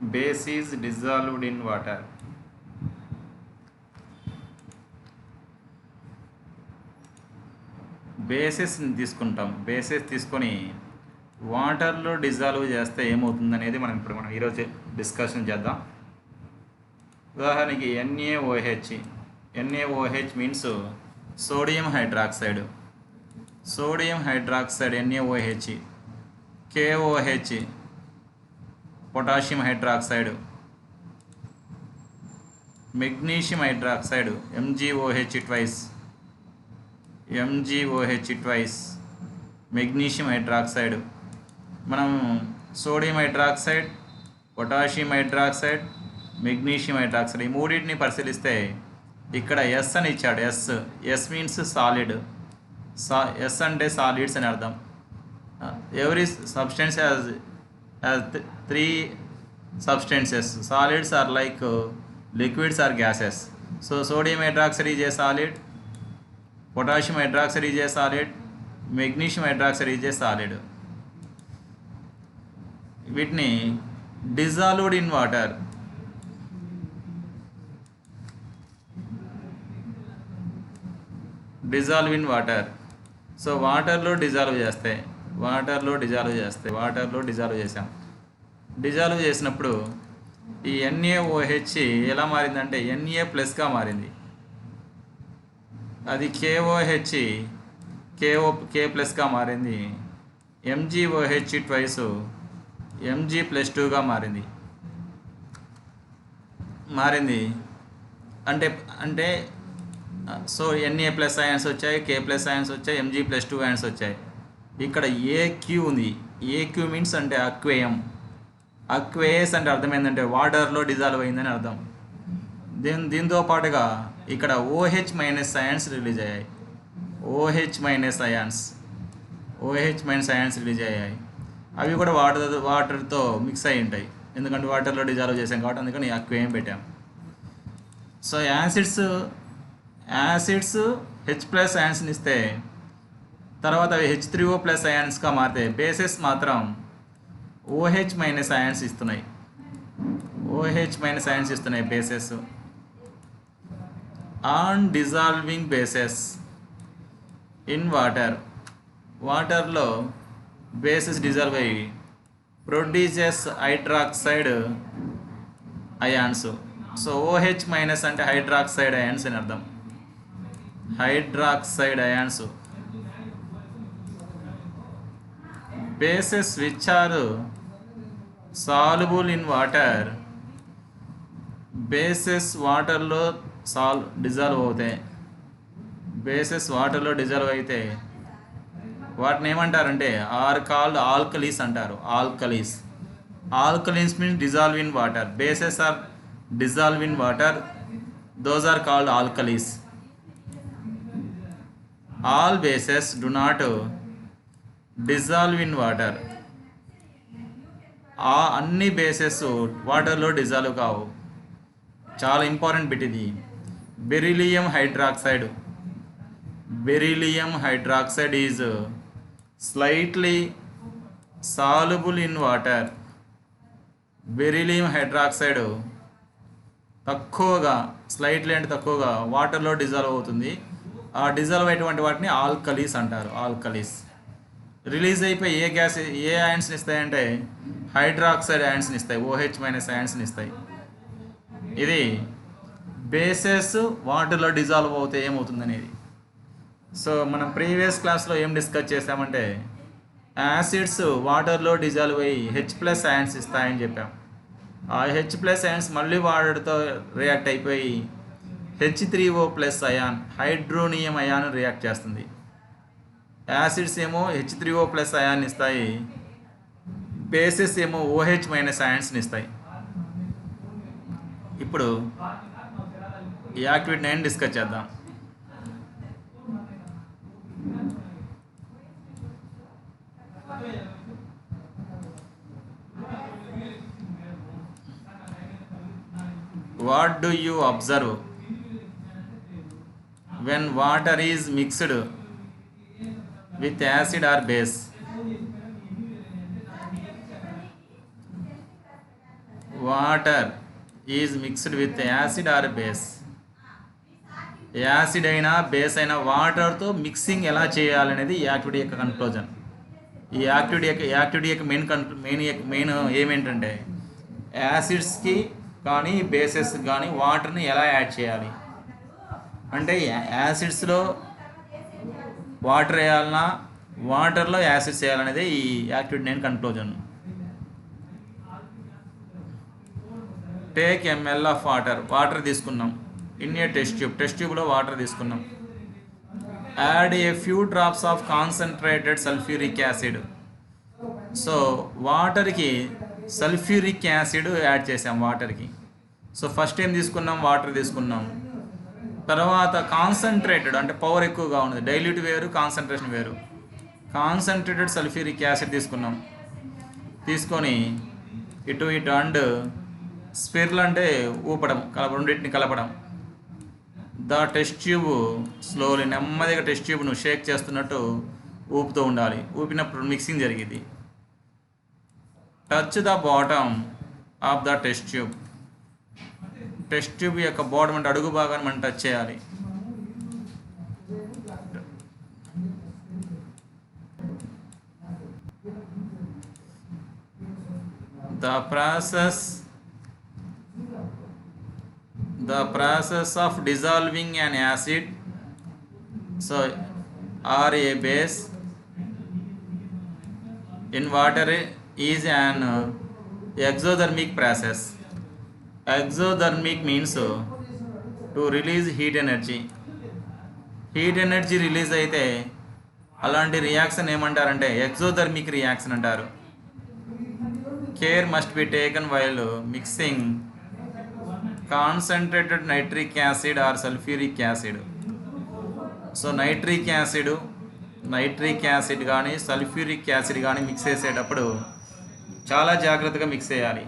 Base is dissolved in water. బేసెస్ని తీసుకుంటాం. Bases తీసుకొని వాటర్లో డిజాల్వ్ చేస్తే ఏమవుతుందనేది మనం ఈరోజు డిస్కషన్ చేద్దాం. ఉదాహరణకి NaOH. NaOH means sodium hydroxide. Sodium hydroxide NaOH. KOH potassium hydroxide. Magnesium hydroxide MgOH twice. MgOH twice magnesium hydroxide. మనం sodium hydroxide, potassium hydroxide, magnesium hydroxide ఈ మూడింటిని పరిశీలిస్తే ఇక్కడ ఎస్ అని ఇచ్చాడు. S means solid. ఎస్ అంటే సాలిడ్స్ అని అర్థం. Every substance has three substances. Solids are like liquids or gases. So sodium hydroxide is a solid, potassium hydroxide is a solid, magnesium hydroxide is a solid. వీటిని dissolved in water. Dissolve in water. So వాటర్లో dissolve చేస్తాం. Dissolve చేసినప్పుడు ఈ NaOH ఎలా మారిందంటే Na+గా మారింది. అది KOH K+గా మారింది. MgOH twice Mg+2గా మారింది. అంటే సో Na+ అయాన్స్ వచ్చాయి, K+ అయాన్స్ వచ్చాయి, Mg+2 అయాన్స్ వచ్చాయి. ఇక్కడ AQ ఉంది. AQ మీన్స్ అంటే అక్వేస్ అంటే అర్థం ఏంటంటే వాటర్లో డిజాల్వ్ అయిందని అర్థం. దీంతో పాటుగా ఇక్కడ OH- అయాన్స్ రిలీజ్ అయ్యాయి. OH- అయాన్స్ రిలీజ్ అయ్యాయి. అవి కూడా వాటర్తో మిక్స్ అయి ఉంటాయి. ఎందుకంటే వాటర్లో డిజాల్వ్ చేసాం కాబట్టి అందుకని అక్వేయం పెట్టాం. సో యాసిడ్స్ H+ అయాన్స్ని ఇస్తే తర్వాత అవి H3O+ అయాన్స్గా మారితే బేసెస్ మాత్రం OH- అయాన్స్ ఇస్తున్నాయి. Bases. On dissolving bases in వాటర్లో బేసెస్ డిజాల్వ్ అయ్యి produces hydroxide ions. So OH- అంటే హైడ్రాక్సైడ్ అయాన్స్ అని అర్థం. bases which are soluble in water. bases వాటర్లో డిజాల్వ్ అవుతాయి. అయితే వాటిని ఏమంటారంటే ఆర్ కాల్డ్ ఆల్కలీస్ అంటారు. Alkalines means dissolve in water. Bases are dissolve in water, those are called alkalis. All bases do not dissolve in water. అన్ని bases వాటర్లో dissolve కావు. చాలా ఇంపార్టెంట్ బిట్ ఇది. Beryllium hydroxide is slightly soluble in water. Beryllium hydroxide slightly అంటే తక్కువగా వాటర్లో dissolve అవుతుంది. ఆ డిజాల్వ్ అయ్యేటువంటి వాటిని ఆల్కలీస్ అంటారు. రిలీజ్ అయిపోయి ఏ అయాన్స్ని ఇస్తాయంటే హైడ్రాక్సైడ్ అయాన్స్ని ఇస్తాయి. OH- అయాన్స్ని ఇస్తాయి. ఇది బేసెస్ వాటర్లో డిజాల్వ్ అవుతే ఏమవుతుందనేది. సో మనం ప్రీవియస్ క్లాస్లో ఏం డిస్కస్ చేసామంటే యాసిడ్స్ వాటర్లో డిజాల్వ్ అయ్యి H+ అయాన్స్ ఇస్తాయని చెప్పాం. ఆ H+ అయాన్స్ మళ్ళీ వాటర్తో రియాక్ట్ అయిపోయి H3O+ ion, hydronium ion react చేస్తుంది. యాసిడ్స్ ఏమో H3O+ అయాన్ని ఇస్తాయి. బేసెస్ ఏమో OH- అయాన్స్ని ఇస్తాయి. ఇప్పుడు ఈ యాక్టివిటీ నేను డిస్కస్ చేద్దాం. What do you observe when water is mixed with acid or base? Water is mixed with acid or base. Acid అయినా బేస్ అయినా వాటర్తో మిక్సింగ్ ఎలా చేయాలనేది ఈ యాక్టివిటీ యొక్క కన్క్లూజన్. ఈ యాక్టివిటీ యొక్క మెయిన్ ఏమేంటంటే యాసిడ్స్కి కానీ బేసెస్ కానీ వాటర్ని ఎలా యాడ్ చేయాలి, అంటే యాసిడ్స్లో వాటర్ వేయాలన్నా వాటర్లో యాసిడ్స్ వేయాలనేది ఈ యాక్టివిటీ నేను conclusion. Take ML of water తీసుకున్నాం ఇన్ ఏ టెస్ట్ ట్యూబ్లో వాటర్ తీసుకున్నాం. Add a few drops of concentrated sulphuric acid. So వాటర్కి సల్ఫ్యూరిక్ యాసిడ్ యాడ్ చేసాం వాటర్కి. సో ఫస్ట్ ఏం తీసుకున్నాం, వాటర్ తీసుకున్నాం. తర్వాత కాన్సన్ట్రేటెడ్ అంటే పవర్ ఎక్కువగా ఉన్నది, డైల్యూట్ వేరు కాన్సన్ట్రేషన్ వేరు. కాన్సన్ట్రేటెడ్ సల్ఫ్యూరిక్ యాసిడ్ తీసుకున్నాం. తీసుకొని ఇటు అండ్ స్పిర్ల్ అంటే ఊపడం, రెండింటిని కలపడం. ద టెస్ట్ ట్యూబ్ స్లోలీ నెమ్మదిగా టెస్ట్ ట్యూబ్ను షేక్ చేస్తున్నట్టు ఊపుతూ ఉండాలి. ఊపినప్పుడు మిక్సింగ్ జరిగింది. Touch the bottom of the test tube యొక్క బాటమ్ అంటే అడుగు భాగాన్ని మనం టచ్ చేయాలి. The process of dissolving an acid or a base in water is an exothermic process. Exothermic means to release heat energy. Heat energy release అయితే అలాంటి reaction ఏమంటారంటే exothermic reaction అంటారు. Care must be taken while mixing concentrated nitric acid or sulphuric acid. So nitric acid కానీ sulphuric acid కానీ mix చేసేటప్పుడు చాలా జాగ్రత్తగా mix చేయాలి.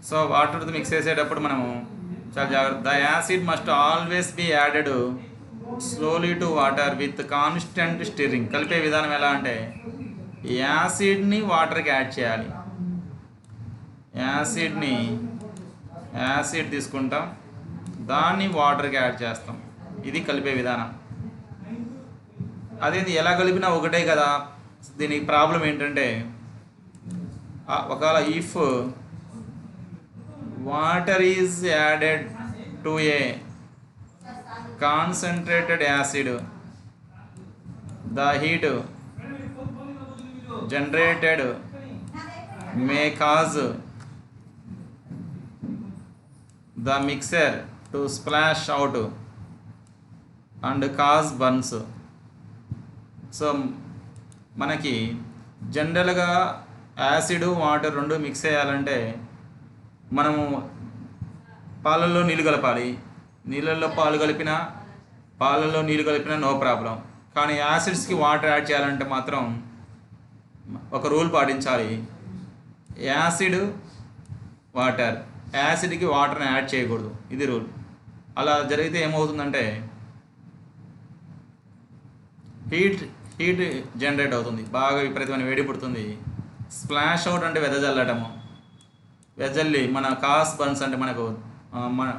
సో వాటర్తో మిక్స్ చేసేటప్పుడు మనము చాలా జాగ్రత్త. The acid must always be added slowly to water with constant stirring. కలిపే విధానం ఎలా అంటే యాసిడ్ని వాటర్కి యాడ్ చేయాలి. యాసిడ్ తీసుకుంటాం, దాన్ని వాటర్కి యాడ్ చేస్తాం. ఇది కలిపే విధానం. అదేంటి ఎలా కలిపినా ఒకటే కదా. దీనికి ప్రాబ్లం ఏంటంటే ఒకవేళ if water is added to A concentrated acid, the heat generated may cause the mixer to splash out and cause burns. So మనకి జనరల్గా యాసిడ్ వాటర్ రెండు మిక్స్ చేయాలంటే మనము పాలల్లో నీళ్ళు కలపాలి. నీళ్ళల్లో పాలల్లో నీళ్ళు కలిపినా నో ప్రాబ్లం. కానీ యాసిడ్స్కి వాటర్ యాడ్ చేయాలంటే మాత్రం ఒక రూల్ పాటించాలి. యాసిడ్కి వాటర్ని యాడ్ చేయకూడదు, ఇది రూల్. అలా జరిగితే ఏమవుతుందంటే హీట్ జనరేట్ అవుతుంది, బాగా విపరీతమైన వేడి పుడుతుంది. స్ప్లాష్ అవుట్ అంటే వెదజల్లటము, వెదజల్లి మన కాస్ బర్న్స్ అంటే మనకు మన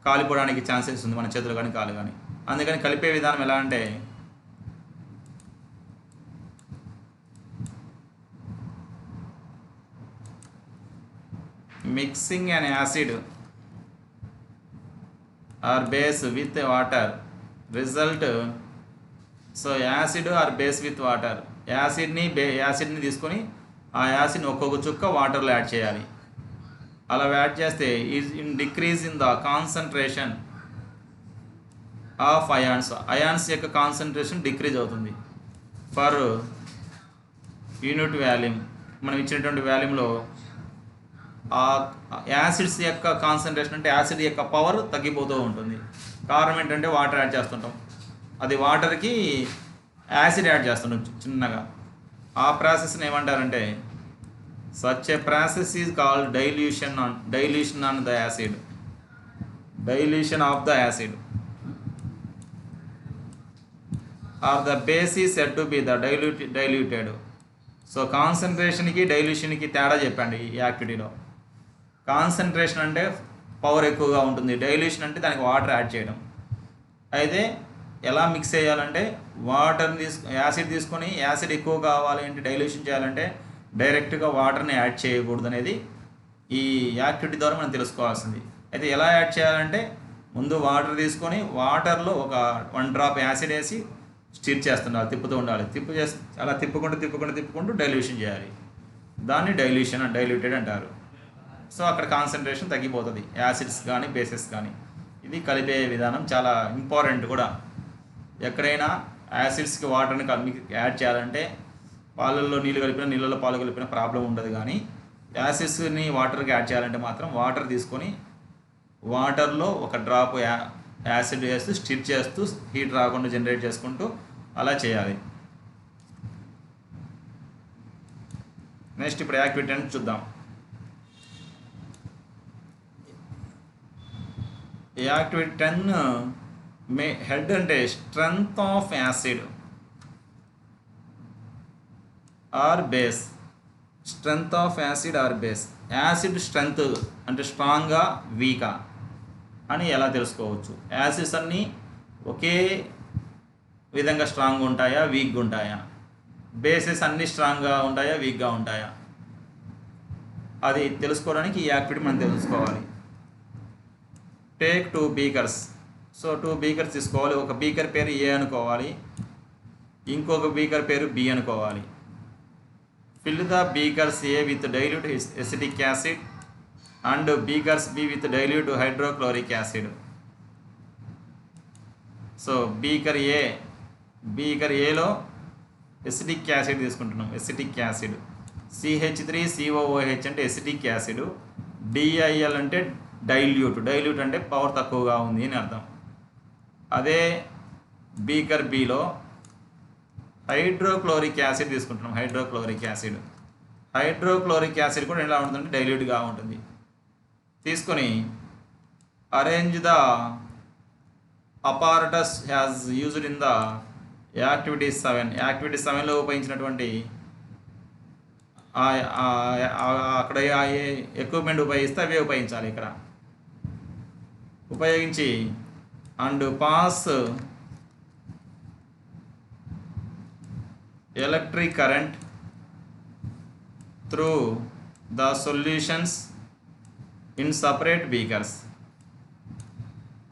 కాలిపోవడానికి ఛాన్సెస్ ఉంది, మన చేతులు కానీ కాలు కానీ. అందుకని కలిపే విధానం ఎలా అంటే mixing an acid or base with water result. So acid or base with water, యాసిడ్ని తీసుకొని ఆ యాసిడ్ని ఒక్కొక్క చుక్క వాటర్లో యాడ్ చేయాలి. అలా యాడ్ చేస్తే is in decrease in the concentration of ions యొక్క కాన్సన్ట్రేషన్ డిక్రీజ్ అవుతుంది ఫర్ యూనిట్ వాల్యూమ్. మనం ఇచ్చినటువంటి వాల్యూమ్లో ఆ యాసిడ్స్ యొక్క కాన్సన్ట్రేషన్ అంటే యాసిడ్ యొక్క పవర్ తగ్గిపోతూ ఉంటుంది. కారణం ఏంటంటే వాటర్ యాడ్ చేస్తుంటాం, అది వాటర్కి యాసిడ్ యాడ్ చేస్తుంటాం చిన్నగా. ఆ ప్రాసెస్ని ఏమంటారంటే such a process is called dilution on the acid, dilution of the acid or the base is said to be the diluted. So కాన్సన్ట్రేషన్కి డైల్యూషన్కి తేడా చెప్పండి ఈ యాక్టివిటీలో. కాన్సన్ట్రేషన్ అంటే పవర్ ఎక్కువగా ఉంటుంది, డైల్యూషన్ అంటే దానికి వాటర్ యాడ్ చేయడం. అయితే ఎలా మిక్స్ చేయాలంటే వాటర్ని యాసిడ్ తీసుకొని, యాసిడ్ ఎక్కువ కావాలి అంటే డైల్యూషన్ చేయాలంటే డైరెక్ట్గా వాటర్ని యాడ్ చేయకూడదు అనేది ఈ యాక్టివిటీ ద్వారా మనం తెలుసుకోవాల్సింది. అయితే ఎలా యాడ్ చేయాలంటే ముందు వాటర్ తీసుకొని వాటర్లో ఒక 1 డ్రాప్ యాసిడ్ వేసి స్టిర్ చేస్తుండాలి, తిప్పుతూ ఉండాలి. అలా తిప్పుకుంటూ డైల్యూషన్ చేయాలి. దాన్ని డైల్యూటెడ్ అంటారు. సో అక్కడ కాన్సన్ట్రేషన్ తగ్గిపోతుంది, యాసిడ్స్ కానీ బేసెస్ కానీ. ఇది కలిపే విధానం చాలా ఇంపార్టెంట్ కూడా. ఎక్కడైనా యాసిడ్స్కి వాటర్ని యాడ్ చేయాలంటే పాలల్లో నీళ్ళు కలిపినా నీళ్ళలో పాలు కలిపినా ప్రాబ్లం ఉండదు, కానీ యాసిడ్స్ని వాటర్కి యాడ్ చేయాలంటే మాత్రం వాటర్ తీసుకొని వాటర్లో ఒక డ్రాప్ యాసిడ్ వేస్తూ స్టిర్ చేస్తూ హీట్ రాకుండా జనరేట్ చేసుకుంటూ అలా చేయాలి. నెక్స్ట్ ఇప్పుడు యాక్టివిటీ అని చూద్దాం. యాక్టివిటీ 10 హెడ్ అంటే strength of acid or base. Strength of acid or base. Acid strength అంటే స్ట్రాంగా వీకా అని ఎలా తెలుసుకోవచ్చు? యాసిడ్స్ అన్నీ ఒకే విధంగా స్ట్రాంగ్గా ఉంటాయా, వీక్గా ఉంటాయా? బేసెస్ అన్నీ స్ట్రాంగ్గా ఉంటాయా, వీక్గా ఉంటాయా? అది తెలుసుకోవడానికి ఈ యాక్టివిటీ మనం తెలుసుకోవాలి. Take 2 beakers. సో 2 బీకర్స్ తీసుకోవాలి. ఒక బీకర్ పేరు ఏ అనుకోవాలి, ఇంకొక బీకర్ పేరు బి అనుకోవాలి. Fill the beakers A with dilute acetic acid and beakers B with dilute hydrochloric acid. So beaker ఏలో ఎసిటిక్ యాసిడ్ తీసుకుంటున్నాం. ఎసిటిక్ యాసిడ్ CH3COOH అంటే ఎసిటిక్ యాసిడ్, DIL అంటే డైల్యూట్ అంటే పవర్ తక్కువగా ఉంది అని అర్థం. అదే బీకర్ బిలో హైడ్రోక్లోరిక్ యాసిడ్ తీసుకుంటున్నాం. హైడ్రోక్లోరిక్ యాసిడ్ కూడా ఎలా ఉంటుందంటే డైల్యూట్గా ఉంటుంది. తీసుకొని arrange the apparatus has used in the activity 7. Activity 7లో ఉపయోగించినటువంటి అక్కడ ఎక్విప్మెంట్ ఉపయోగిస్తే అవే ఉపయోగించాలి. ఇక్కడ ఉపయోగించి and pass electric current through the solutions in separate beakers.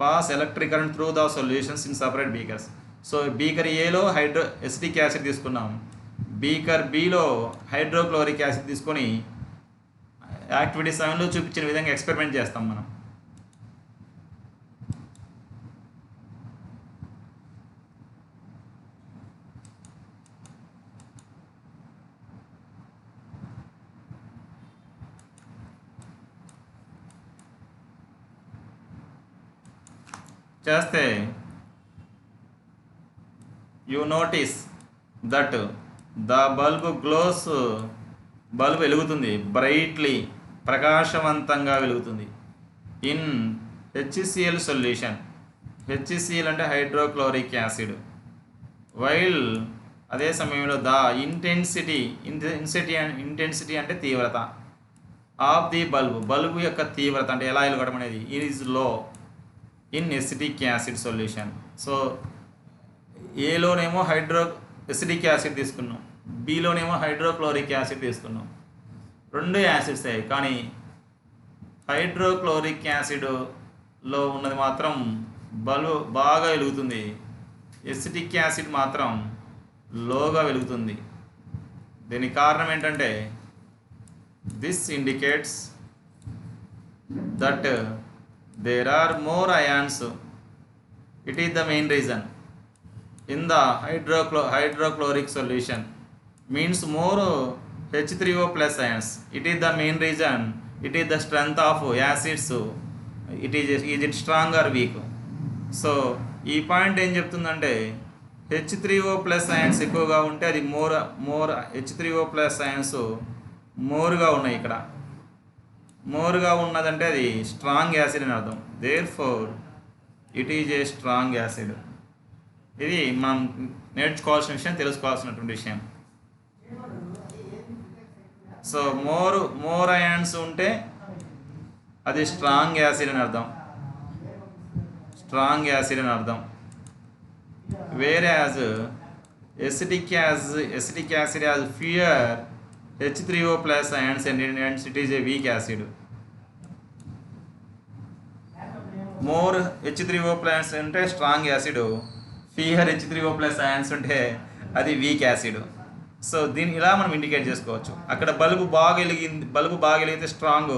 Pass electric current through the solutions in separate beakers. So beaker A లో acetic acid తీసుకున్నాం, beaker బిలో హైడ్రోక్లోరిక్ యాసిడ్ తీసుకొని యాక్టివిటీ 7లో చూపించిన విధంగా ఎక్స్పెరిమెంట్ చేస్తాం మనం. చేస్తే you notice that the bulb glows. Bulb వెలుగుతుంది, బ్రైట్లీ ప్రకాశవంతంగా వెలుగుతుంది. In HCl solution. HCl అంటే హైడ్రోక్లోరిక్ యాసిడ్. వైల్ అదే సమయంలో ద ఇంటెన్సిటీ అంటే తీవ్రత ఆఫ్ ది బల్బు యొక్క తీవ్రత అంటే ఎలా వెలగడం అనేది is low in acetic acid solution. So ఏలోనేమో ఎసిటిక్ యాసిడ్ తీసుకున్నాం, బిలోనేమో హైడ్రోక్లోరిక్ యాసిడ్ తీసుకున్నాం. రెండు యాసిడ్స్ అయ్యాయి, కానీ హైడ్రోక్లోరిక్ యాసిడ్లో ఉన్నది మాత్రం బల్బు బాగా వెలుగుతుంది, ఎసిటిక్ యాసిడ్ మాత్రం లోగా వెలుగుతుంది. దీనికి కారణం ఏంటంటే this indicates that there are more ions. It is the main reason in the hydrochloric solution means more H3O plus ions. It is the main reason. It is the strength of acids. Is it strong or weak? So ఈ point ఏం చెప్తుందంటే H3O plus ions ఎక్కువగా ఉంటే అది more H3O plus ions మోర్గా ఉన్నాయి. ఇక్కడ మోర్గా ఉన్నదంటే అది స్ట్రాంగ్ యాసిడ్ అని అర్థం. Therefore it is a strong acid. ఇది మనం నేర్చుకోవాల్సిన విషయం, తెలుసుకోవాల్సినటువంటి విషయం. సో మోర్ అయాన్స్ ఉంటే అది స్ట్రాంగ్ యాసిడ్ అని అర్థం. స్ట్రాంగ్ యాసిడ్ అని అర్థం. వేరే as acetic acid has fewer H3O plus ions and it is a weak acid. More H3O plus ఉంటే strong acid, fewer H3O plus ions ఉంటే అది వీక్ యాసిడ్. సో దీన్ని ఇలా మనం ఇండికేట్ చేసుకోవచ్చు. అక్కడ బల్బు బాగా వెలిగితే స్ట్రాంగ్,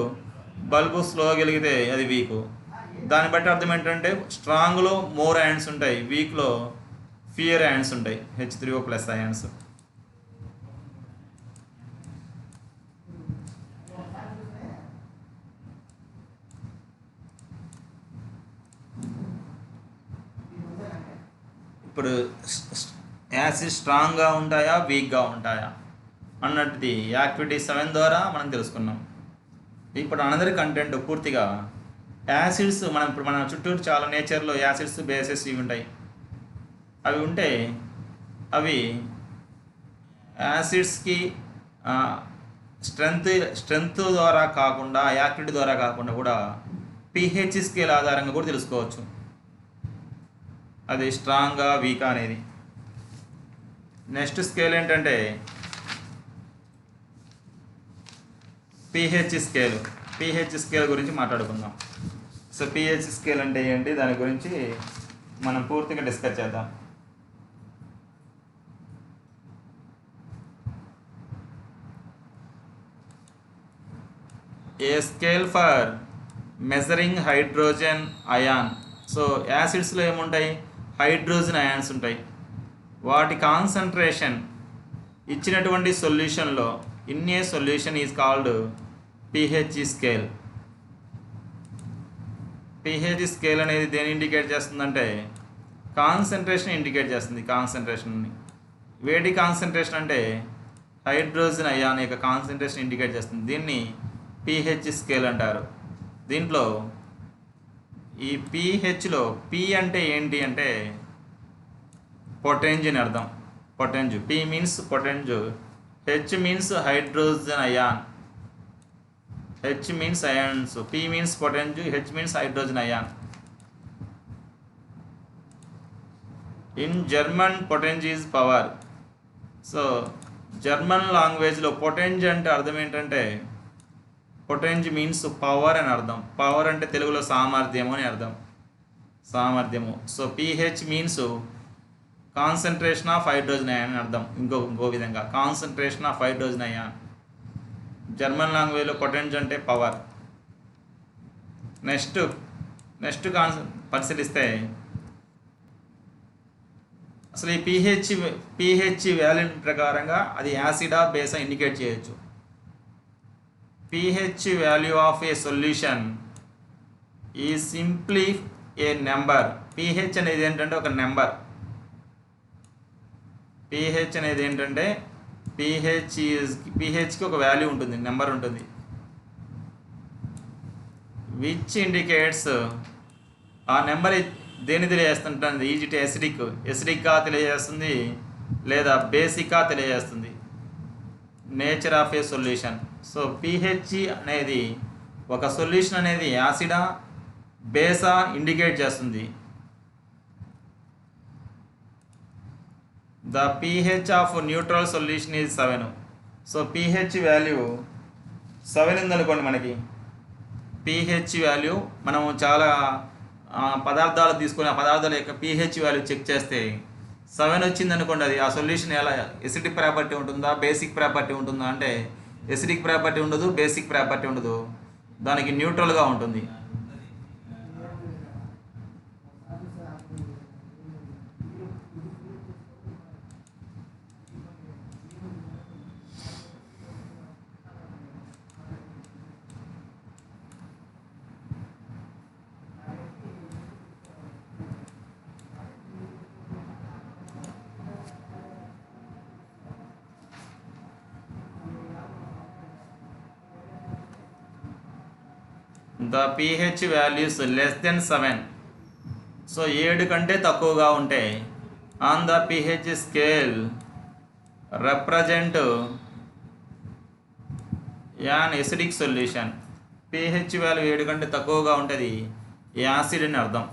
బల్బు స్లో వెలిగితే అది వీక్. దాన్ని బట్టి అర్థం ఏంటంటే స్ట్రాంగ్లో మోర్ అయాన్స్ ఉంటాయి, వీక్లో ఫ్యూయర్ అయాన్స్ ఉంటాయి, H3O ప్లస్ అయాన్స్. ఇప్పుడు యాసిడ్ స్ట్రాంగ్గా ఉంటాయా, వీక్గా ఉంటాయా అన్నది యాక్టివిటీ 7 ద్వారా మనం తెలుసుకున్నాం. ఇప్పుడు అనదర్ కంటెంట్ పూర్తిగా యాసిడ్స్. ఇప్పుడు మన చుట్టూ చాలా నేచర్లో యాసిడ్స్, బేసెస్ ఇవి ఉంటాయి. అవి ఉంటే అవి యాసిడ్స్కి స్ట్రెంగ్త్ ద్వారా కాకుండా, యాక్టివిటీ ద్వారా కాకుండా కూడా pH స్కేల్ ఆధారంగా కూడా తెలుసుకోవచ్చు అది స్ట్రాంగ్గా, వీకా అనేది. నెక్స్ట్ స్కేల్ ఏంటంటే pH స్కేల్. pH స్కేల్ గురించి మాట్లాడుకుందాం. సో pH స్కేల్ అంటే ఏంటి, దాని గురించి మనం పూర్తిగా డిస్కస్ చేద్దాం. A scale for measuring hydrogen ion. So యాసిడ్స్లో ఏముంటాయి, హైడ్రోజన్ అయాన్స్ ఉంటాయి. వాటి కాన్సన్ట్రేషన్ ఇచ్చినటువంటి సొల్యూషన్లో in a solution is called pH scale. pH scale అనేది దేని ఇండికేట్ చేస్తుందంటే కాన్సన్ట్రేషన్ ఇండికేట్ చేస్తుంది. కాన్సన్ట్రేషన్ని, వేడి కాన్సన్ట్రేషన్ అంటే హైడ్రోజన్ అయాన్ యొక్క కాన్సన్ట్రేషన్ ఇండికేట్ చేస్తుంది. దీన్ని pH స్కేల్ అంటారు. దీంట్లో ఈ pHలో P అంటే ఏంటి అంటే పొటెంజ్ అని అర్థం. Potenz, P means potenz, H means hydrogen ion, H means ions, P means potenz, H means hydrogen ion. In German potenz is power. So German లాంగ్వేజ్లో పొటెంజ్ అంటే అర్థం ఏంటంటే పొటెంజ్ మీన్స్ పవర్ అని అర్థం. పవర్ అంటే తెలుగులో సామర్థ్యము అని అర్థం, సామర్థ్యము. So pH means concentration of hydrogen ion అని అర్థం. ఇంకో విధంగా concentration of hydrogen ion. German లాంగ్వేజ్లో పొటెంజ్ అంటే పవర్. నెక్స్ట్ పరిశీలిస్తే అసలు ఈ pH వాల్యూ ప్రకారంగా అది యాసిడా, బేసా ఇండికేట్ చేయొచ్చు. pH value of a solution ఈ సింప్లీ ఏ నెంబర్. pH అనేది ఏంటంటే ఒక నెంబర్. pH అనేది ఏంటంటే pHకి ఒక వాల్యూ ఉంటుంది, నెంబర్ ఉంటుంది. విచ్ ఇండికేట్స్, ఆ నెంబర్ దేని తెలియజేస్తుంటుంది, ఈజ్ ఇట్ ఎసిడిక్గా తెలియజేస్తుంది లేదా బేసిక్గా తెలియజేస్తుంది. Nature of a solution. So pH అనేది ఒక సొల్యూషన్ అనేది యాసిడా, బేసా ఇండికేట్ చేస్తుంది. The pH of neutral solution is 7. So pH value 7 ఉందనుకోండి. మనకి pH వాల్యూ మనము చాలా పదార్థాలు తీసుకొని ఆ పదార్థాల యొక్క pH వాల్యూ చెక్ చేస్తే 7 వచ్చింది అనుకోండి, అది ఆ సొల్యూషన్ ఎలా ఎసిడిక్ ప్రాపర్టీ ఉంటుందా, బేసిక్ ప్రాపర్టీ ఉంటుందా అంటే ఎసిడిక్ ప్రాపర్టీ ఉండదు, బేసిక్ ప్రాపర్టీ ఉండదు, దానికి న్యూట్రల్గా ఉంటుంది. The pH values less than 7, so 7 కంటే తక్కువగా ఉంటే on the pH scale represent an acidic solution. pH value 7 కంటే తక్కువగా ఉంటుంది యాసిడ్ అని అర్థం.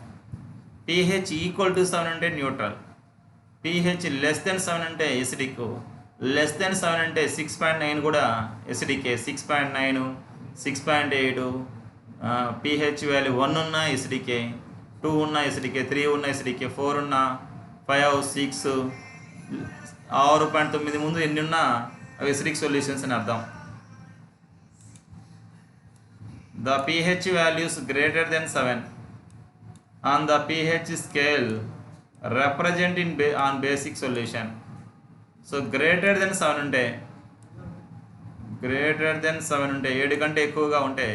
pH ఈక్వల్ టు 7 అంటే న్యూట్రల్, pH లెస్ దెన్ 7 అంటే ఎసిడిక్, లెస్ దెన్ 7 అంటే 6.9 కూడా ఎసిడికే, 6.9, 6.8, pH వాల్యూ 1 ఉన్న ఎసిడికే, 2 ఉన్న ఎసిడికే, 3 ఉన్న ఎసిడికే, 4 ఉన్న, 5, 6, 6.9 ముందు ఎన్ని ఉన్నా అవి ఎసిడిక్ సొల్యూషన్స్ అని అర్థం. The pH values greater than 7 on the pH scale represent in on basic solution. So greater than 7 ఉంటే, గ్రేటర్ దెన్ 7 ఉంటే 7 కంటే ఎక్కువగా ఉంటే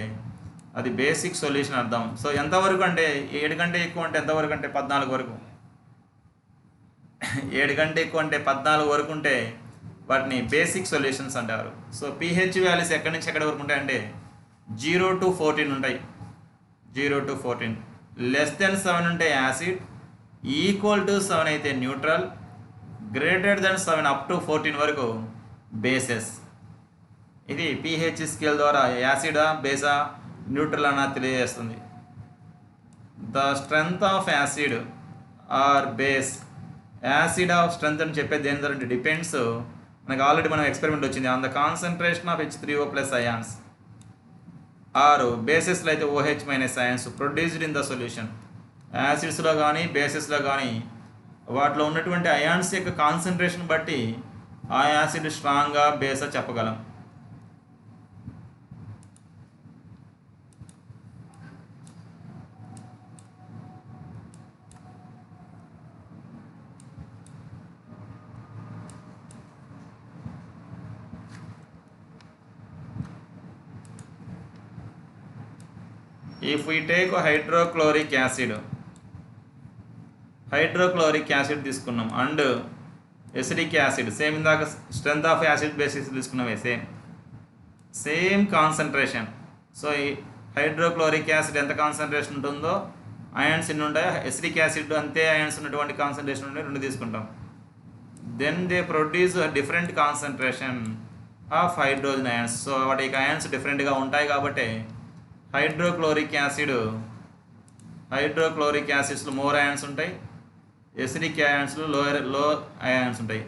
అది బేసిక్ సొల్యూషన్ అర్థం. సో ఎంతవరకు అంటే 7 కంటే ఎక్కువ అంటే ఎంతవరకు అంటే 14 వరకు, 7 కంటే ఎక్కువ అంటే 14 వరకు ఉంటే వాటిని బేసిక్ సొల్యూషన్స్ అంటారు. సో pH వాల్యూస్ ఎక్కడి నుంచి ఎక్కడి వరకు ఉంటాయి అంటే 0 to 14 ఉంటాయి, 0 to 14. లెస్ దెన్ 7 ఉంటే యాసిడ్, ఈక్వల్ టు 7 అయితే neutral, greater than 7 up to 14 వరకు బేసెస్. ఇది pH స్కేల్ ద్వారా యాసిడా బేసా న్యూట్రల్ అన్న తెలియజేస్తుంది. The strength of acid or base, acid of strength అని చెప్పేది దేని ద్వారా డిపెండ్స్, మనకు ఆల్రెడీ మనం ఎక్స్పెరిమెంట్ వచ్చింది, on the concentration of H3O+ ions or బేసెస్లో అయితే OH- ions produced in the solution. యాసిడ్స్లో కానీ బేసెస్లో కానీ వాటిలో ఉన్నటువంటి అయాన్స్ యొక్క కాన్సన్ట్రేషన్ బట్టి ఆ యాసిడ్ స్ట్రాంగ్గా బేసా చెప్పగలం. If we take a hydrochloric acid తీసుకున్నాం అండ్ ఎసిడిక్ యాసిడ్, సేమ్ ఇందాక స్ట్రెంగ్త్ ఆఫ్ యాసిడ్ బేసిస్ తీసుకున్నామే, సేమ్ కాన్సన్ట్రేషన్. సో ఈ హైడ్రోక్లోరిక్ యాసిడ్ ఎంత కాన్సన్ట్రేషన్ ఉంటుందో అయాన్స్ ఎన్ని ఉంటాయో, ఎసిడిక్ యాసిడ్ అంతే అయాన్స్ ఉన్నటువంటి కాన్సన్ట్రేషన్ ఉంటే 2 తీసుకుంటాం. Then they produce different concentration of hydrogen ions. So వాటికి అయాన్స్ డిఫరెంట్గా ఉంటాయి కాబట్టి హైడ్రోక్లోరిక్ యాసిడ్స్లో మోర్ అయాన్స్ ఉంటాయి, ఎసిడిక్ అయాన్స్లో లో అయాన్స్ ఉంటాయి.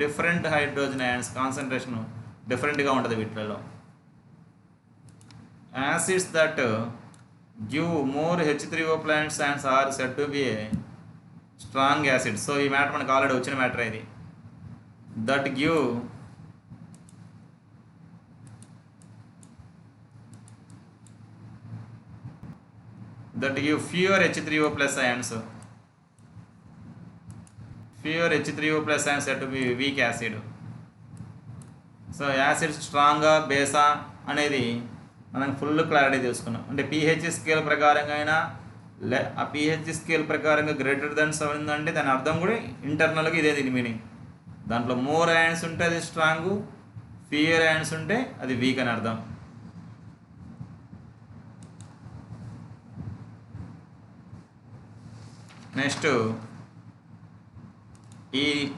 డిఫరెంట్ హైడ్రోజన్ అయాన్స్ కాన్సన్ట్రేషన్ డిఫరెంట్గా ఉంటుంది వీటిలో. Acids that give more H3O+ ions are said to be strong acid. So ఈ మ్యాటర్ మనకు ఆల్రెడీ వచ్చిన మ్యాటర్ ఇది. That give fewer H3O+ ions. Fewer H3O+ ions said to be weak acid. So acid స్ట్రాంగ్గా బేసా అనేది మనం full clarity తీసుకున్నాం. అంటే pH scale ప్రకారంగా అయినా ఆ pH స్కేల్ ప్రకారంగా గ్రేటర్ దెన్ 7 అంటే దాని అర్థం కూడా ఇంటర్నల్గా ఇదే దీని మీనింగ్. దాంట్లో మోర్ అయాన్స్ ఉంటే అది స్ట్రాంగ్, ఫియర్ అయాన్స్ ఉంటే అది వీక్ అని అర్థం. నెక్స్ట్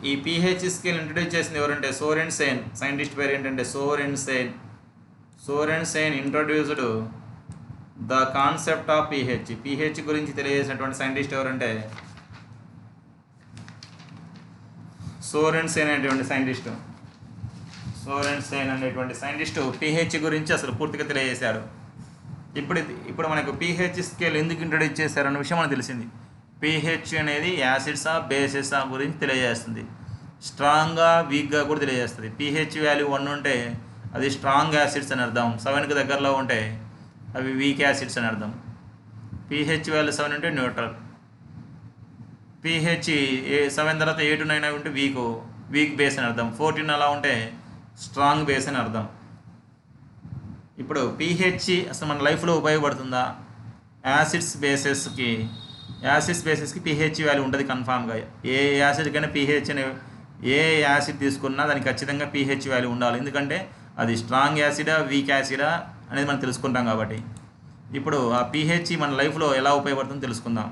ఈ pH స్కేల్ ఇంట్రడ్యూస్ చేసింది ఎవరంటే సోరెన్సెన్. సైంటిస్ట్ పేరు ఏంటంటే Sorensen. Introduced the concept of pH గురించి తెలియజేసినటువంటి సైంటిస్ట్ ఎవరంటే సోరెన్సెన్ అనేటువంటి సైంటిస్ట్ pH గురించి అసలు పూర్తిగా తెలియజేశాడు. ఇప్పుడు మనకు pH స్కేల్ ఎందుకు ఇంట్రడ్యూస్ చేశారన్న విషయం మనకు తెలిసింది. pH అనేది యాసిడ్సా బేసెసా గురించి తెలియజేస్తుంది, స్ట్రాంగ్గా వీక్గా కూడా తెలియజేస్తుంది. pH వాల్యూ 1 ఉంటే అది స్ట్రాంగ్ యాసిడ్స్ అని అర్థం, 7కి దగ్గరలో ఉంటే అవి వీక్ యాసిడ్స్ అని అర్థం. pH వాల్యూ 7 ఉంటే న్యూట్రల్, pH 7 తర్వాత 8, 9 ఉంటే వీక్ బేస్ అని అర్థం, 14 అలా ఉంటే స్ట్రాంగ్ బేస్ అని అర్థం. ఇప్పుడు pH అసలు మన లైఫ్లో ఉపయోగపడుతుందా? యాసిడ్స్ బేసెస్కి pH వాల్యూ ఉంటుంది కన్ఫామ్గా. ఏ యాసిడ్కైనా pH అనే ఏ యాసిడ్ తీసుకున్నా దానికి ఖచ్చితంగా pH వాల్యూ ఉండాలి. ఎందుకంటే అది స్ట్రాంగ్ యాసిడా వీక్ యాసిడా అనేది మనం తెలుసుకుంటాం. కాబట్టి ఇప్పుడు ఆ pH మన లైఫ్లో ఎలా ఉపయోగపడుతుందో తెలుసుకుందాం.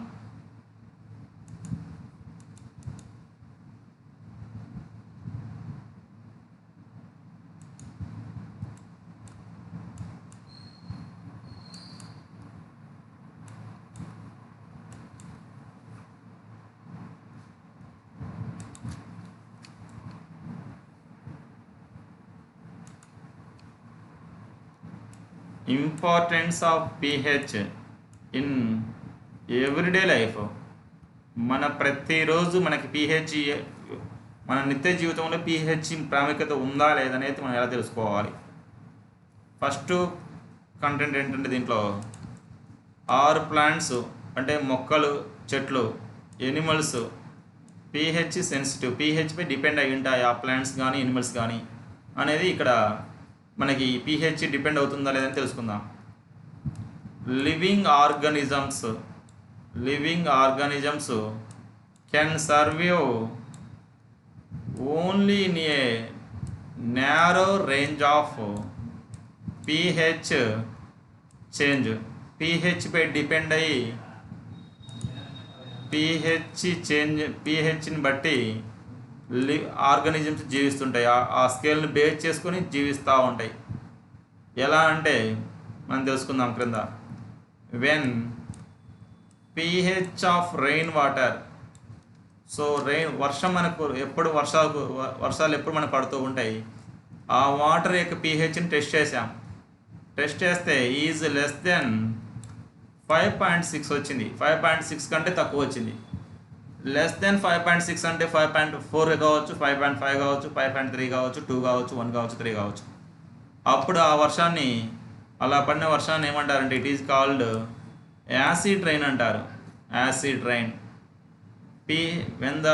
Importance of pH in everyday life. మన ప్రతిరోజు మనకి pH, మన నిత్య జీవితంలో pH ప్రాముఖ్యత ఉందా లేదనేది మనం ఎలా తెలుసుకోవాలి. ఫస్ట్ కంటెంట్ ఏంటంటే దీంట్లో ఆర్ ప్లాంట్స్ అంటే మొక్కలు, చెట్లు, ఎనిమల్స్ pH సెన్సిటివ్, pH పై డిపెండ్ అయి ఉంటాయి ఆ ప్లాంట్స్ కానీ ఎనిమల్స్ కానీ అనేది ఇక్కడ మనకి pH డిపెండ్ అవుతుందా లేదని తెలుసుకుందాం. Living organisms can survive only in a narrow range of pH change. pH పై డిపెండ్ అయ్యి pHని బట్టి ఆర్గానిజమ్స్ జీవిస్తుంటాయి. ఆ స్కేల్ని బేస్ చేసుకొని జీవిస్తూ ఉంటాయి. ఎలా అంటే మనం తెలుసుకుందాం క్రింద. When pH of rain water, so వర్షం మనకు ఎప్పుడు వర్షాలు ఎప్పుడు మనకు పడుతూ ఉంటాయి. ఆ వాటర్ యొక్క pHని టెస్ట్ చేసాం. టెస్ట్ చేస్తే ఈజ్ లెస్ దెన్ 5.6 వచ్చింది. 5.6 కంటే తక్కువ వచ్చింది. లెస్ దెన్ 5.6 అంటే 5.4 కావచ్చు, 5.5 కావచ్చు, 5.3 కావచ్చు, 2 కావచ్చు, 1 కావచ్చు, 3 కావచ్చు. అప్పుడు ఆ వర్షాన్ని, అలా పడిన వర్షాన్ని ఏమంటారంటే it is called acid rain అంటారు. Acid rain. When the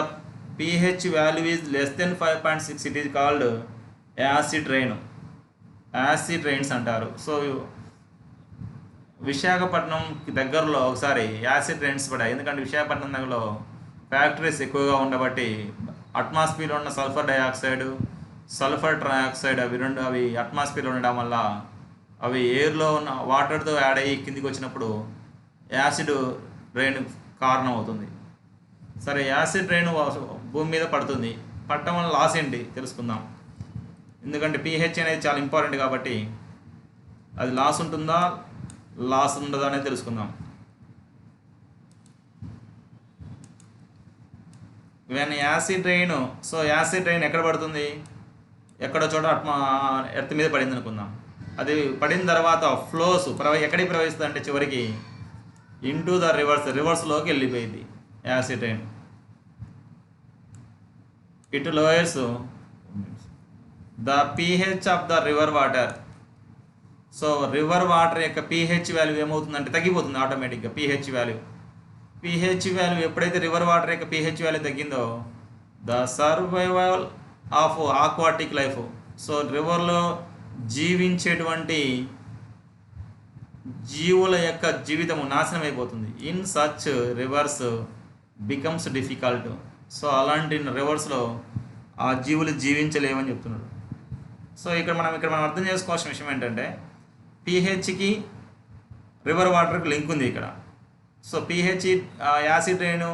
pH value is less than 5.6 it is called acid rain. Acid rains అంటారు. సో విశాఖపట్నం దగ్గరలో ఒకసారి యాసిడ్ రైన్స్ పడ్డాయి. ఎందుకంటే విశాఖపట్నం దగ్గరలో ఫ్యాక్టరీస్ ఎక్కువగా ఉండబట్టి అట్మాస్ఫియర్లో ఉన్న సల్ఫర్ డైఆక్సైడ్, సల్ఫర్ ట్రైఆక్సైడ్ అవి అట్మాస్ఫియర్లో ఉండడం వల్ల అవి ఎయిర్లో ఉన్న వాటర్తో యాడ్ అయ్యి కిందికి వచ్చినప్పుడు యాసిడ్ రైన్ కారణం అవుతుంది. సరే, యాసిడ్ రైన్ భూమి మీద పడుతుంది. పడటం వల్ల లాస్ ఏంటి తెలుసుకుందాం. ఎందుకంటే pH అనేది చాలా ఇంపార్టెంట్ కాబట్టి అది లాస్ ఉంటుందా లాస్ ఉండదా అనేది తెలుసుకుందాం. When acid rain, so acid rain ఎక్కడ పడుతుంది? ఎక్కడో చోట ఎర్త్ మీద పడింది అనుకుందాం. అది పడిన తర్వాత ఫ్లోస్ ఎక్కడికి ప్రవహిస్తుంది అంటే చివరికి ఇంటూ ద రివర్స్లోకి వెళ్ళిపోయింది acid rain. It lowers the pH of the river water. So river water యొక్క pH వాల్యూ ఏమవుతుందంటే తగ్గిపోతుంది ఆటోమేటిక్గా. pH వాల్యూ ఎప్పుడైతే రివర్ వాటర్ యొక్క pH వాల్యూ తగ్గిందో the survival of aquatic life, so రివర్లో జీవించేటువంటి జీవుల యొక్క జీవితము నాశనం అయిపోతుంది. In such rivers becomes difficult. So అలాంటి రివర్స్లో ఆ జీవులు జీవించలేవని చెప్తున్నారు. సో ఇక్కడ మనం అర్థం చేసుకోవాల్సిన విషయం ఏంటంటే pHకి రివర్ వాటర్కి లింక్ ఉంది ఇక్కడ. So pH acid rain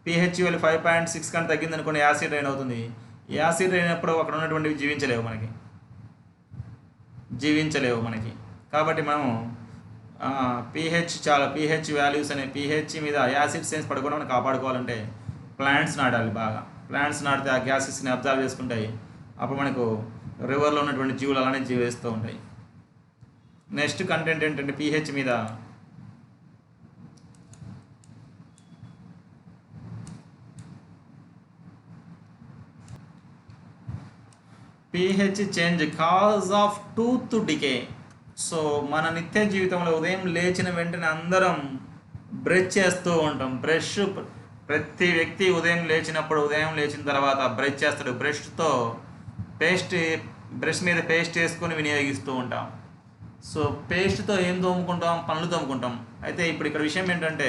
pH value 5.6 కంటే తగ్గింది అనుకోండి, యాసిడ్ రైన్ అవుతుంది. యాసిడ్ రైన్ అప్పుడు అక్కడ ఉన్నటువంటివి జీవించలేవు మనకి. కాబట్టి మనము pH వాల్యూస్ అనే pH మీద యాసిడ్ సెన్స్ పడకుండా మనం కాపాడుకోవాలంటే ప్లాంట్స్ నాటాలి. బాగా ప్లాంట్స్ నాటితే ఆ గ్యాసెస్ని అబ్జర్వ్ చేసుకుంటాయి. అప్పుడు మనకు రివర్లో ఉన్నటువంటి జీవులు అలానే జీవిస్తూ ఉంటాయి. నెక్స్ట్ కంటెంట్ ఏంటంటే pH మీద pH change cause of tooth decay. So మన నిత్య జీవితంలో ఉదయం లేచిన వెంటనే అందరం బ్రష్ చేస్తూ ఉంటాం. ప్రతి వ్యక్తి ఉదయం లేచిన తర్వాత బ్రష్ చేస్తాడు. బ్రష్ మీద పేస్ట్ వేసుకొని వినియోగిస్తూ ఉంటాం. సో పేస్ట్తో ఏం తోముకుంటాం? పళ్ళు తోముకుంటాం. అయితే ఇప్పుడు ఇక్కడ విషయం ఏంటంటే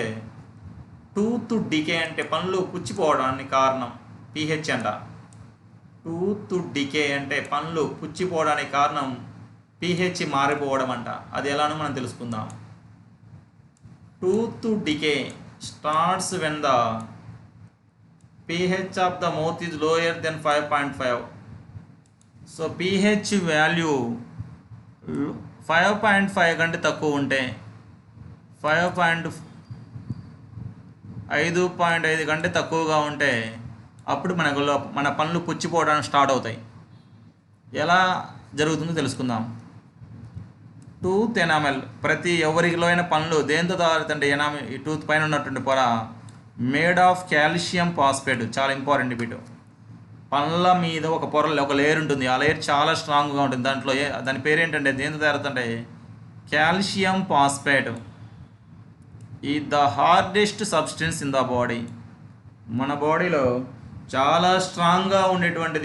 టూత్ డికే అంటే పళ్ళు పుచ్చిపోవడానికి కారణం pH అంట. టూత్ డికే అంటే పండ్లు పుచ్చిపోవడానికి కారణం pH మారిపోవడం అంట. అది ఎలానో మనం తెలుసుకుందాం. Tooth decay starts when the pH of the mouth is lower than 5.5. So pH value 5.5 కంటే తక్కువ ఉంటే 5.5 కంటే తక్కువగా ఉంటే అప్పుడు మన పనులు పుచ్చిపోవడానికి స్టార్ట్ అవుతాయి. ఎలా జరుగుతుందో తెలుసుకుందాం. టూత్ ఎనామెల్ ప్రతి ఎవరిలో అయిన పనులు దేంతో తయారవుతుంటే ఎనామెల్ ఈ టూత్ పైన ఉన్నటువంటి పొర మేడ్ ఆఫ్ కాల్షియం ఫాస్ఫేట్. చాలా ఇంపార్టెంట్ బిట్. పళ్ళ మీద ఒక పొరలో ఒక లేయర్ ఉంటుంది. ఆ లేయర్ చాలా స్ట్రాంగ్గా ఉంటుంది. దాంట్లో దాని పేరు ఏంటంటే దేంతో తయారవుతుంటే కాల్షియం ఫాస్ఫేట్. ఈ the hardest substance in the body. మన బాడీలో చాలా స్ట్రాంగ్గా ఉండేటువంటి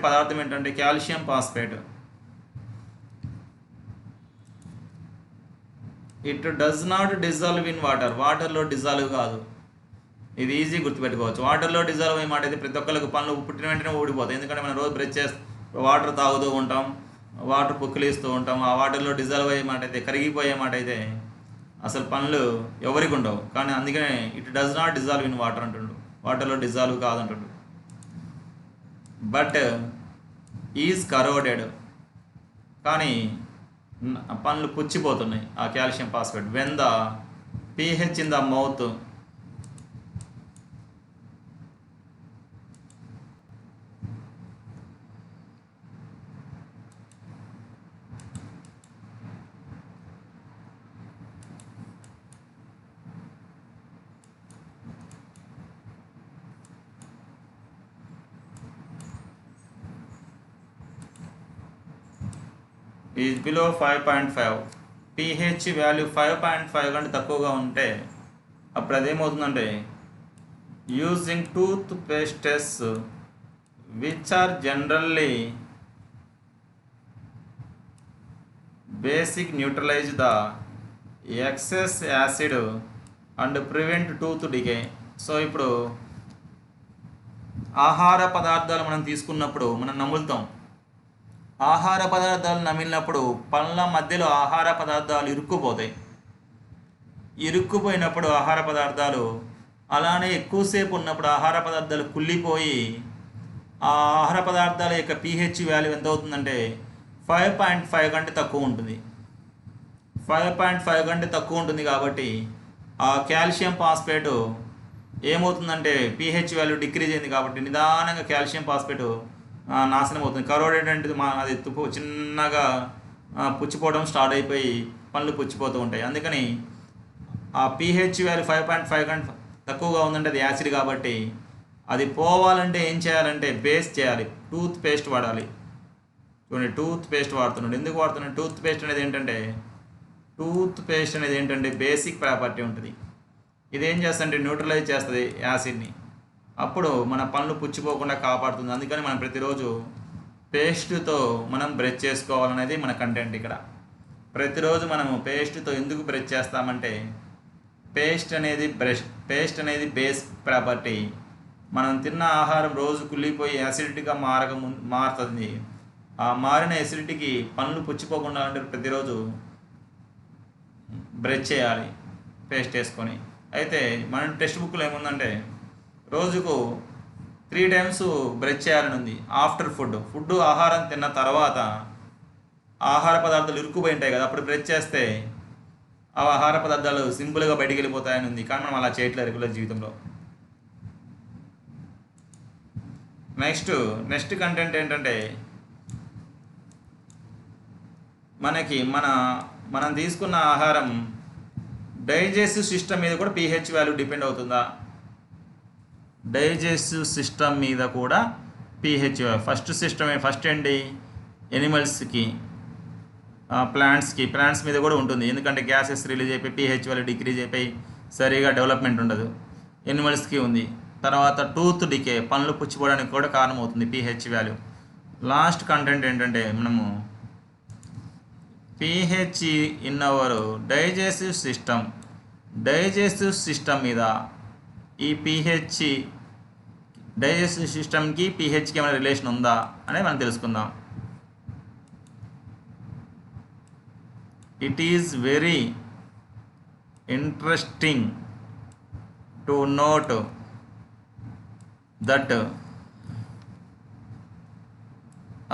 పదార్థం ఏంటంటే calcium phosphate. It does not dissolve in water. వాటర్లో డిజాల్వ్ కాదు. ఇది ఈజీ గుర్తుపెట్టుకోవచ్చు. వాటర్లో డిజాల్వ్ అయ్యే మాట అయితే ప్రతి ఒక్కరికి పనులు పుట్టిన వెంటనే ఊడిపోతాయి. ఎందుకంటే మనం రోజు బ్రష్ వాటర్ తాగుతూ ఉంటాం, వాటర్ పుక్కిలిస్తూ ఉంటాం. ఆ వాటర్లో డిజాల్వ్ అయ్యే మాట అయితే, కరిగిపోయే మాట అయితే అసలు పనులు ఎవరికి ఉండవు. కానీ అందుకనే it does not dissolve in water అంటుండు. వాటర్లో డిజాల్వ్ కాదంటుండు. But is corroded. కానీ పనులు పుచ్చిపోతున్నాయి ఆ calcium phosphate. When the pH in the mouth is below 5.5. pH value 5.5 కంటే తక్కువగా ఉంటే అప్పుడు అదేమవుతుందంటే using tooth pastes which are generally basic neutralize the excess acid and prevent tooth decay. So ఇప్పుడు ఆహార పదార్థాలు మనం తీసుకున్నప్పుడు మనం నములుతాం. ఆహార పదార్థాలు నమిలినప్పుడు పళ్ళ మధ్యలో ఆహార పదార్థాలు ఇరుక్కుపోయినప్పుడు ఆహార పదార్థాలు అలానే ఎక్కువసేపు ఉన్నప్పుడు ఆహార పదార్థాలు కుళ్ళిపోయి ఆ ఆహార పదార్థాల యొక్క pH వాల్యూ ఎంత అవుతుందంటే 5.5 కంటే తక్కువ ఉంటుంది. 5.5 కంటే తక్కువ ఉంటుంది కాబట్టి ఆ కాల్షియం ఫాస్ఫేట్ ఏమవుతుందంటే pH వాల్యూ డిక్రీజ్ అయింది కాబట్టి నిదానంగా కాల్షియం ఫాస్ఫేట్ నాశనం అవుతుంది. కరోడెడ్ అంటే అది చిన్నగా పుచ్చిపోవడం స్టార్ట్ అయిపోయి పళ్ళు పుచ్చిపోతూ ఉంటాయి. అందుకని ఆ pH వాల్యూ 5.5 కంటే తక్కువగా ఉందంటే అది యాసిడ్ కాబట్టి అది పోవాలంటే ఏం చేయాలంటే బేస్ చేయాలి. టూత్ పేస్ట్ వాడాలి. చూడండి, టూత్ పేస్ట్ వాడుతున్నాడు. ఎందుకు వాడుతున్నాడు? టూత్ పేస్ట్ అనేది ఏంటంటే బేసిక్ ప్రాపర్టీ ఉంటుంది. ఇది ఏం చేస్తుందంటే న్యూట్రలైజ్ చేస్తుంది యాసిడ్ని. అప్పుడు మన పళ్ళు పుచ్చిపోకుండా కాపాడుతుంది. అందుకని మనం ప్రతిరోజు పేస్ట్తో మనం బ్రష్ చేసుకోవాలనేది మన కంటెంట్ ఇక్కడ. ప్రతిరోజు మనము పేస్ట్తో ఎందుకు బ్రష్ చేస్తామంటే పేస్ట్ అనేది బేస్ ప్రాపర్టీ. మనం తిన్న ఆహారం రోజు కుళ్ళిపోయి యాసిడిటీగా మారుతుంది. ఆ మారిన యాసిడిటీకి పళ్ళు పుచ్చిపోకుండా అంటే ప్రతిరోజు బ్రష్ చేయాలి పేస్ట్ వేసుకొని. అయితే మన టెక్స్ట్ బుక్లో ఏముందంటే రోజుకు 3 times బ్రష్ చేయాలని ఉంది. ఆఫ్టర్ ఫుడ్ ఆహారం తిన్న తర్వాత ఆహార పదార్థాలు ఇరుక్కుపోయి ఉంటాయి కదా, అప్పుడు బ్రష్ చేస్తే ఆ ఆహార పదార్థాలు సింపుల్గా బయటికి వెళ్ళిపోతాయని ఉంది. కానీ మనం అలా చేయట్లేదు రెగ్యులర్ జీవితంలో. నెక్స్ట్ కంటెంట్ ఏంటంటే మనం తీసుకున్న ఆహారం డైజెస్టివ్ సిస్టమ్ మీద కూడా pH వాల్యూ డిపెండ్ అవుతుందా? డైజెస్టివ్ సిస్టమ్ మీద కూడా pH ఫస్ట్ ఏంటి ఎనిమల్స్కి, ప్లాంట్స్ మీద కూడా ఉంటుంది. ఎందుకంటే గ్యాసెస్ రిలీజ్ అయిపోయి pH వాల్యూ డిక్రీజ్ అయిపోయి సరిగా డెవలప్మెంట్ ఉండదు. ఎనిమల్స్కి ఉంది. తర్వాత టూత్ డికే పళ్ళు పుచ్చిపోవడానికి కూడా కారణం అవుతుంది pH వాల్యూ. లాస్ట్ కంటెంట్ ఏంటంటే మనము pH in our digestive system మీద ఈ pH డైజెస్టివ్ సిస్టమ్కి పీహెచ్కి ఏమైనా రిలేషన్ ఉందా అనేది మనం తెలుసుకుందాం. It is very interesting to note that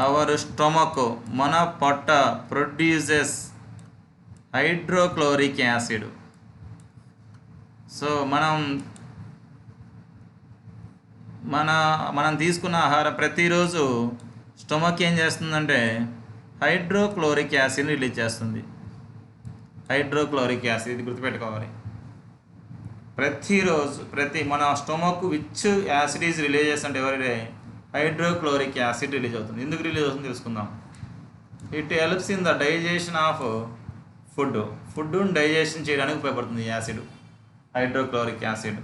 our stomach, మన పొట్ట ప్రొడ్యూసెస్ హైడ్రోక్లోరిక్ యాసిడ్. సో మనం తీసుకున్న ఆహారం ప్రతిరోజు స్టొమక్ ఏం చేస్తుందంటే హైడ్రోక్లోరిక్ యాసిడ్ రిలీజ్ చేస్తుంది. హైడ్రోక్లోరిక్ యాసిడ్, ఇది గుర్తుపెట్టుకోవాలి. ప్రతిరోజు మన stomach which acid is release చేస్తుంటే ఎవరైతే హైడ్రోక్లోరిక్ యాసిడ్ రిలీజ్ అవుతుంది. ఎందుకు రిలీజ్ అవుతుంది తెలుసుకుందాం. It helps in the digestion of ఫుడ్ను డైజెషన్ చేయడానికి ఉపయోగపడుతుంది ఈ acid, hydrochloric acid.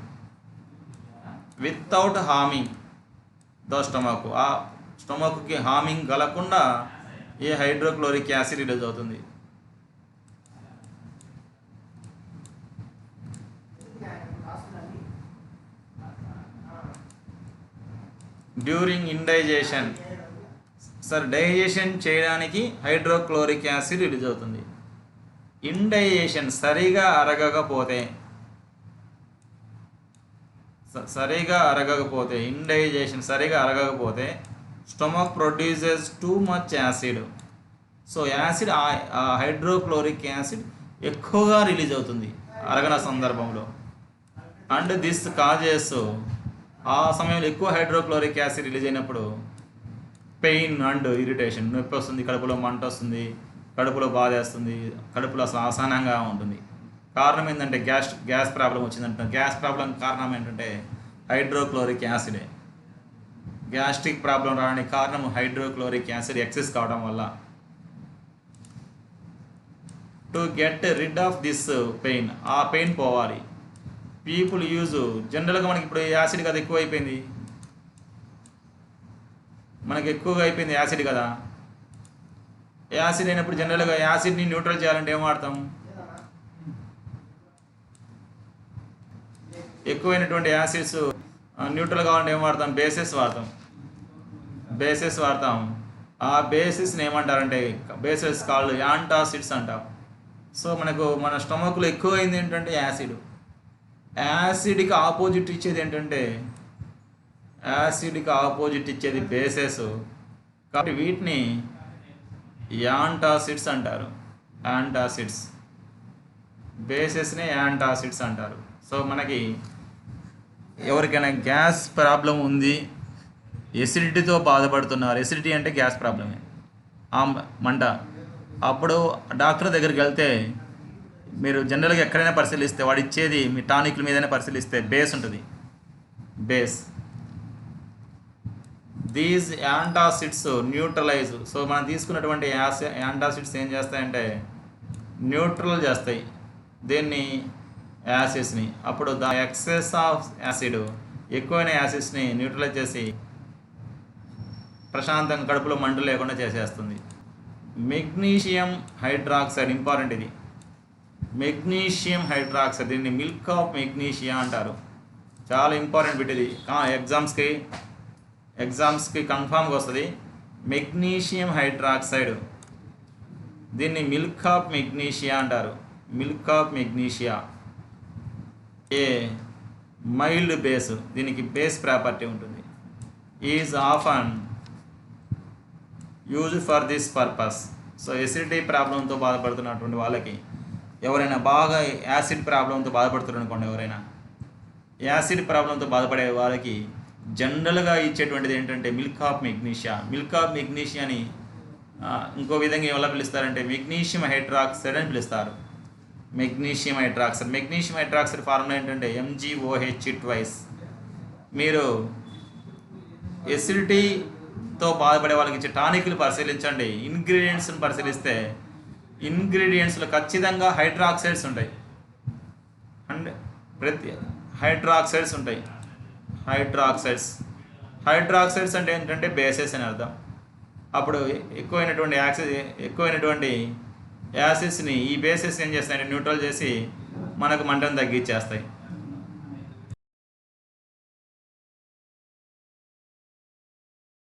Without harming the stomach, ఆ స్టొమక్కి హార్మింగ్ కలగకుండా ఈ హైడ్రోక్లోరిక్ యాసిడ్ రిలీజ్ అవుతుంది. డ్యూరింగ్ ఇండైజేషన్, డైజెషన్ చేయడానికి హైడ్రోక్లోరిక్ యాసిడ్ రిలీజ్ అవుతుంది. ఇండైజేషన్ సరిగా అరగకపోతే ఇండైజేషన్ సరిగా అరగకపోతే stomach produces too much acid. So acid, hydrochloric acid ఎక్కువగా రిలీజ్ అవుతుంది అరగన సందర్భంలో. అండ్ దిస్ కాజెస్, ఆ సమయంలో ఎక్కువ హైడ్రోక్లోరిక్ యాసిడ్ రిలీజ్ అయినప్పుడు పెయిన్ అండ్ ఇరిటేషన్, నొప్పి వస్తుంది, కడుపులో మంట వస్తుంది, కడుపులో బాధ వేస్తుంది, కడుపులో అసహనంగా ఉంటుంది. కారణం ఏంటంటే గ్యాస్ ప్రాబ్లం వచ్చిందంటే, గ్యాస్ ప్రాబ్లం కారణం ఏంటంటే హైడ్రోక్లోరిక్ యాసిడే. గ్యాస్ట్రిక్ ప్రాబ్లం రావడానికి కారణం హైడ్రోక్లోరిక్ యాసిడ్ ఎక్సెస్ కావడం వల్ల. To get rid of this pain, ఆ పెయిన్ పోవాలి, పీపుల్ యూజ్, జనరల్గా మనకి ఇప్పుడు యాసిడ్ కదా ఎక్కువ అయిపోయింది, యాసిడ్ కదా. యాసిడ్ అయినప్పుడు జనరల్గా యాసిడ్ని న్యూట్రల్ చేయాలంటే ఏం వాడతాం? ఎక్కువైనటువంటి యాసిడ్స్ న్యూట్రల్ కావాలంటే ఏం వాడతాం? బేసెస్ వాడతాం. ఆ బేసిస్ని ఏమంటారంటే బేసెస్ కాల్డ్ యాంటాసిడ్స్ అంటాం. సో మన స్టమక్లో ఎక్కువైంది ఏంటంటే యాసిడ్. యాసిడ్కి ఆపోజిట్ ఇచ్చేది ఏంటంటే బేసెస్. కాబట్టి వీటిని యాంటాసిడ్స్ అంటారు. బేసెస్ని యాంటాసిడ్స్ అంటారు. సో మనకి ఎవరికైనా గ్యాస్ ప్రాబ్లం ఉంది, ఎసిడిటీతో బాధపడుతున్నారు, ఎసిడిటీ అంటే గ్యాస్ ప్రాబ్లమే, మంట, అప్పుడు డాక్టర్ దగ్గరికి వెళ్తే మీరు జనరల్గా ఎక్కడైనా పరిశీలిస్తే వాడు ఇచ్చేది మీ టానిక్ల మీదైనా పరిశీలిస్తే బేస్ ఉంటుంది. These antacids neutralise. సో మనం తీసుకున్నటువంటి యాంటాసిడ్స్ ఏం చేస్తాయంటే న్యూట్రల్ చేస్తాయి దీన్ని, యాసిడ్స్ని. అప్పుడు ద ఎక్సెస్ ఆఫ్ యాసిడ్, ఎక్కువైన యాసిడ్స్ని న్యూట్రలైజ్ చేసి ప్రశాంతంగా కడుపులో మంటలు లేకుండా చేసేస్తుంది. మెగ్నీషియం హైడ్రాక్సైడ్, ఇంపార్టెంట్ ఇది. మెగ్నీషియం హైడ్రాక్సైడ్, దీన్ని మిల్క్ ఆఫ్ మెగ్నీషియా అంటారు. చాలా ఇంపార్టెంట్ బిట్ ఇది, ఎగ్జామ్స్కి కన్ఫామ్గా వస్తుంది. మెగ్నీషియం హైడ్రాక్సైడ్, దీన్ని మిల్క్ ఆఫ్ మెగ్నీషియా అంటారు. Milk of magnesia a mild base, దీనికి బేస్ ప్రాపర్టీ ఉంటుంది. Is often use for this purpose. So acidity ప్రాబ్లంతో బాధపడుతున్నటువంటి వాళ్ళకి, ఎవరైనా బాగా యాసిడ్ ప్రాబ్లంతో బాధపడుతున్నారు అనుకోండి, ఎవరైనా యాసిడ్ ప్రాబ్లంతో బాధపడే వాళ్ళకి జనరల్గా ఇచ్చేటువంటిది ఏంటంటే మిల్క్ ఆఫ్ మెగ్నీషియాని ఇంకో విధంగా ఎలా పిలుస్తారంటే మెగ్నీషియం హైడ్రాక్సైడ్ అని పిలుస్తారు. మెగ్నీషియం హైడ్రాక్సైడ్ ఫార్ములా ఏంటంటే MgOH ట్వైస్. మీరు ఎసిడిటీతో బాధపడే వాళ్ళకి ఇచ్చే టానిక్లు పరిశీలించండి, ఇంగ్రీడియంట్స్ని పరిశీలిస్తే ఇంగ్రీడియంట్స్లో ఖచ్చితంగా హైడ్రాక్సైడ్స్ ఉంటాయి. అండ్ హైడ్రాక్సైడ్స్ ఉంటాయి. హైడ్రాక్సైడ్స్ అంటే ఏంటంటే బేసెస్ అని అర్థం. అప్పుడు ఎక్కువైనటువంటి యాసిడ్స్ని ఈ బేసెస్ ఏం చేస్తాయంటే న్యూట్రల్ చేసి మనకు మంటను తగ్గించేస్తాయి.